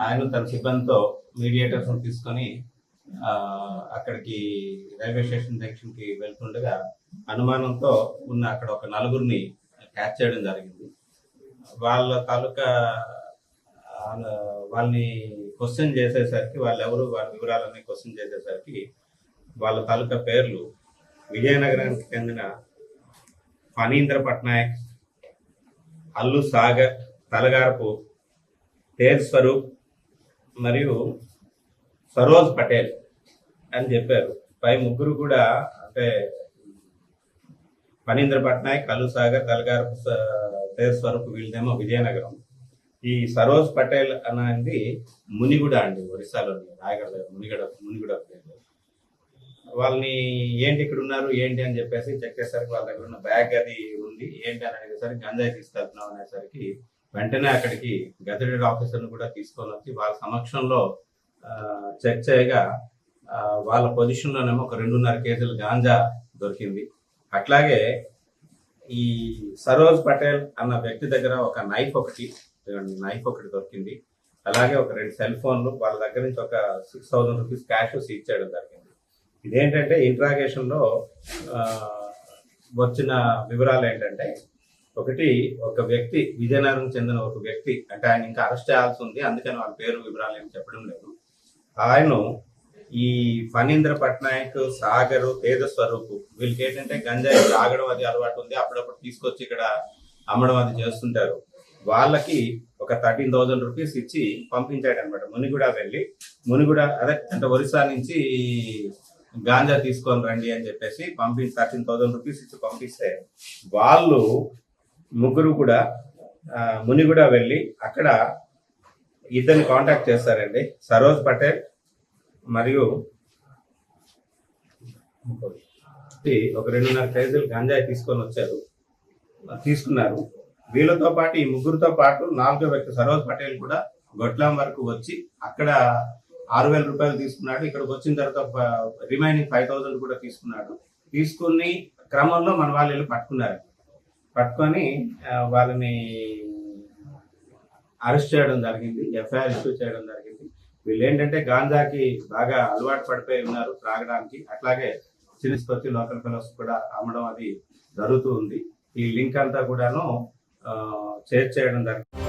ఆయన తన సిబ్బందితో మీడియేటర్స్ తీసుకొని అక్కడికి రైల్వే స్టేషన్ జంక్షన్కి వెళ్తుండగా అనుమానంతో ఉన్న అక్కడ ఒక నలుగురిని క్యాచ్ చేయడం జరిగింది. వాళ్ళ తాలూకా వాళ్ళని క్వశ్చన్ చేసేసరికి వాళ్ళెవరు వాళ్ళ వివరాలన్నీ క్వశ్చన్ చేసేసరికి వాళ్ళ తాలూకా పేర్లు విజయనగరానికి చెందిన ఫణీంద్ర పట్నాయక్, అల్లు సాగర్, తలగారపు తేజ్ స్వరూప్ మరియు సరోజ్ పటేల్ అని చెప్పారు. పై ముగ్గురు కూడా అంటే ఫణీంద్ర పట్నాయక్, అల్లు సాగర్, తలగారపు తేజ్ స్వరూప్ వీళ్ళదేమో విజయనగరం. ఈ సరోజ్ పటేల్ అనేది మునిగూడ అండి, ఒరిస్సాలోని రాయగడ మునిగూడ. వాళ్ళని ఏంటి ఇక్కడ ఉన్నారు ఏంటి అని చెప్పేసి చెక్ చేసరికి వాళ్ళ దగ్గర ఉన్న బ్యాగ్ అది ఉంది, ఏంటి అని అనేసరికి గంజాయి తీసుకెళ్తున్నాం అనేసరికి వెంటనే అక్కడికి గెజెటెడ్ ఆఫీసర్ని కూడా తీసుకొని వచ్చి వాళ్ళ సమక్షంలో చెక్ చేయగా వాళ్ళ పొజిషన్లోనేమో ఒక 2.5 కేజీలు గాంజా దొరికింది. అట్లాగే ఈ సరోజ్ పటేల్ అన్న వ్యక్తి దగ్గర ఒక నైఫ్ ఒకటి దొరికింది. అలాగే ఒక 2 సెల్ ఫోన్లు, వాళ్ళ దగ్గర నుంచి ఒక 6,000 రూపీస్ క్యాష్ సీజ్ చేయడం జరిగింది. ఇదేంటంటే ఇంట్రాగేషన్ లో వచ్చిన వివరాలు ఏంటంటే, ఒకటి ఒక వ్యక్తి విజయనగరం చెందిన ఒక వ్యక్తి, అంటే ఆయన ఇంకా అరెస్ట్ చేయాల్సి ఉంది, అందుకని వాళ్ళ పేరు వివరాలు ఏమి చెప్పడం లేదు. ఆయన ఈ ఫణీంద్ర పట్నాయక్, సాగర్, తేజ స్వరూప్ వీళ్ళకి ఏంటంటే గంజాయి తాగడం అది అలవాటు ఉంది, అప్పుడప్పుడు తీసుకొచ్చి ఇక్కడ అమ్మడం అది చేస్తుంటారు. వాళ్ళకి ఒక 13,000 రూపీస్ ఇచ్చి పంపించాడు అనమాట. మునిగూడ అదే అంటే ఒరిస్సా నుంచి గాంజా తీసుకొని రండి అని చెప్పేసి 13,000 రూపీస్ ఇచ్చి పంపిస్తే వాళ్ళు ముగ్గురు కూడా మునిగూడ వెళ్ళి అక్కడ ఇద్దరిని కాంటాక్ట్ చేస్తారండి. సరోజ్ పటేల్ మరియు ఒక 2.5 కేజీలు గంజాయి తీసుకున్నారు. వీళ్ళతో పాటు ఈ ముగ్గురుతో పాటు 4వ వ్యక్తి సరోజ్ పటేల్ కూడా గొట్లాం వరకు వచ్చి అక్కడ 6,000 రూపాయలు తీసుకున్నాడు. ఇక్కడికి వచ్చిన తర్వాత రిమైనింగ్ 5,000 కూడా తీసుకుని క్రమంలో మన వాళ్ళు వెళ్ళి పట్టుకొని వాళ్ళని అరెస్ట్ చేయడం జరిగింది, ఎఫ్ఐఆర్ ఇష్యూ చేయడం జరిగింది. వీళ్ళు ఏంటంటే గాంజాకి బాగా అలవాటు పడిపోయి ఉన్నారు త్రాగడానికి. అట్లాగే చిలిస్కొచ్చి లోకల్ ఫెలోస్ కూడా అమ్మడం అది జరుగుతూ ఉంది. ఈ లింక్ అంతా కూడాను షేర్ చేయడం జరిగింది.